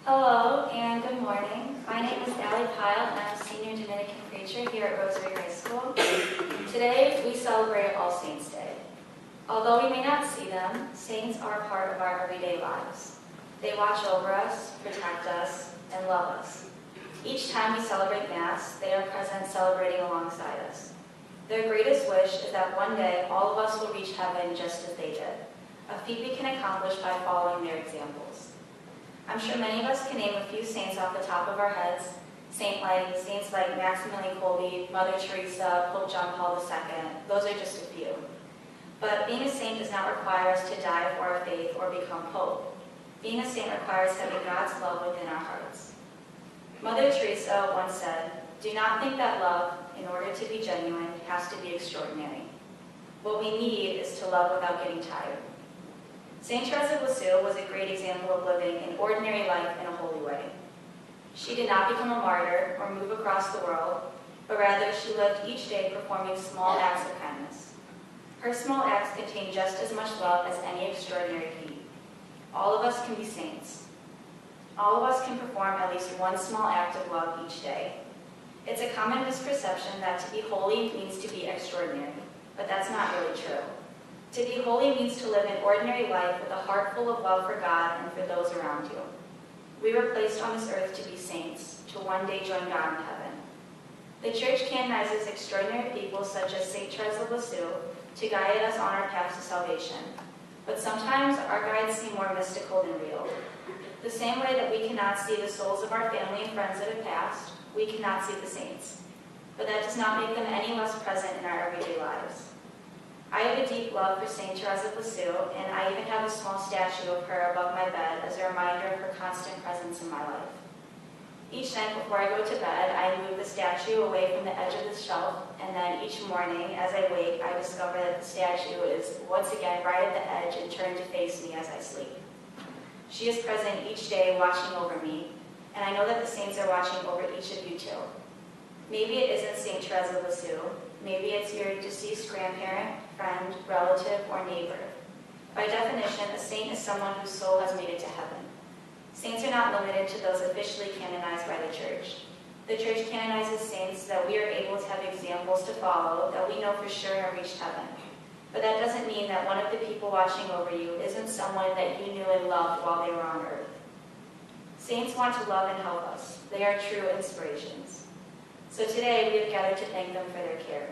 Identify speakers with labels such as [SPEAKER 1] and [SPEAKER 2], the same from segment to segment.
[SPEAKER 1] Hello and good morning. My name is Allie Pyle and I'm a senior Dominican Preacher here at Rosary High School. Today we celebrate All Saints Day. Although we may not see them, saints are a part of our everyday lives. They watch over us, protect us, and love us. Each time we celebrate Mass, they are present celebrating alongside us. Their greatest wish is that one day all of us will reach heaven just as they did, a feat we can accomplish by following their examples. I'm sure many of us can name a few saints off the top of our heads, saints like Maximilian Kolbe, Mother Teresa, Pope John Paul II. Those are just a few. But being a saint does not require us to die for our faith or become pope. Being a saint requires having God's love within our hearts. Mother Teresa once said, "Do not think that love, in order to be genuine, has to be extraordinary. What we need is to love without getting tired." Saint Teresa of Lisieux was a great example of living an ordinary life in a holy way. She did not become a martyr or move across the world, but rather she lived each day performing small acts of kindness. Her small acts contain just as much love as any extraordinary feat. All of us can be saints. All of us can perform at least one small act of love each day. It's a common misperception that to be holy means to be extraordinary, but that's not really true. To be holy means to live an ordinary life with a heart full of love for God and for those around you. We were placed on this earth to be saints, to one day join God in heaven. The Church canonizes extraordinary people such as Saint Teresa of Lisieux to guide us on our path to salvation. But sometimes our guides seem more mystical than real. The same way that we cannot see the souls of our family and friends that have passed, we cannot see the saints. But that does not make them any less present in our everyday lives. I have a deep love for Saint Teresa of Lisieux, and I even have a small statue of her above my bed as a reminder of her constant presence in my life. Each night before I go to bed, I move the statue away from the edge of the shelf, and then each morning, as I wake, I discover that the statue is once again right at the edge and turned to face me as I sleep. She is present each day watching over me, and I know that the saints are watching over each of you too. Maybe it isn't Saint Teresa of Lisieux. Maybe it's your deceased grandparent, friend, relative, or neighbor. By definition, a saint is someone whose soul has made it to heaven. Saints are not limited to those officially canonized by the Church. The Church canonizes saints so that we are able to have examples to follow that we know for sure have reached heaven. But that doesn't mean that one of the people watching over you isn't someone that you knew and loved while they were on earth. Saints want to love and help us. They are true inspirations. So today we have gathered to thank them for their care.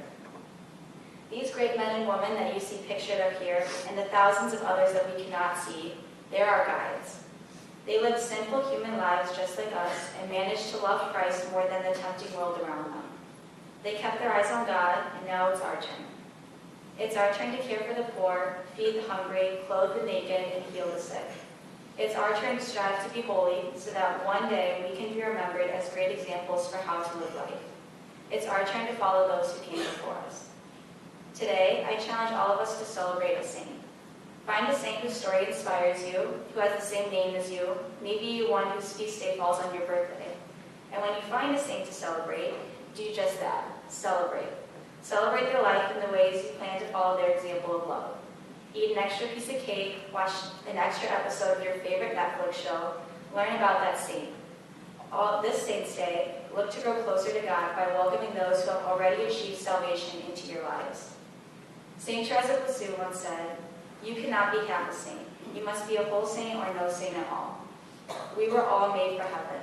[SPEAKER 1] These great men and women that you see pictured up here, and the thousands of others that we cannot see, they're our guides. They lived sinful human lives just like us and managed to love Christ more than the tempting world around them. They kept their eyes on God, and now it's our turn. It's our turn to care for the poor, feed the hungry, clothe the naked, and heal the sick. It's our turn to strive to be holy so that one day we can be remembered as great examples for how to live life. It's our turn to follow those who came before us. Today, I challenge all of us to celebrate a saint. Find a saint whose story inspires you, who has the same name as you, maybe one whose feast day falls on your birthday. And when you find a saint to celebrate, do just that, celebrate. Celebrate their life in the ways you plan to follow their example of love. Eat an extra piece of cake, watch an extra episode of your favorite Netflix show, learn about that saint. This Saint's Day, look to grow closer to God by welcoming those who have already achieved salvation into your lives. Saint Teresa of Lisieux once said, "You cannot be half a saint. You must be a whole saint or no saint at all." We were all made for heaven.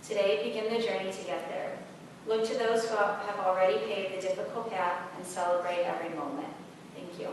[SPEAKER 1] Today, begin the journey to get there. Look to those who have already paved the difficult path and celebrate every moment. Thank you.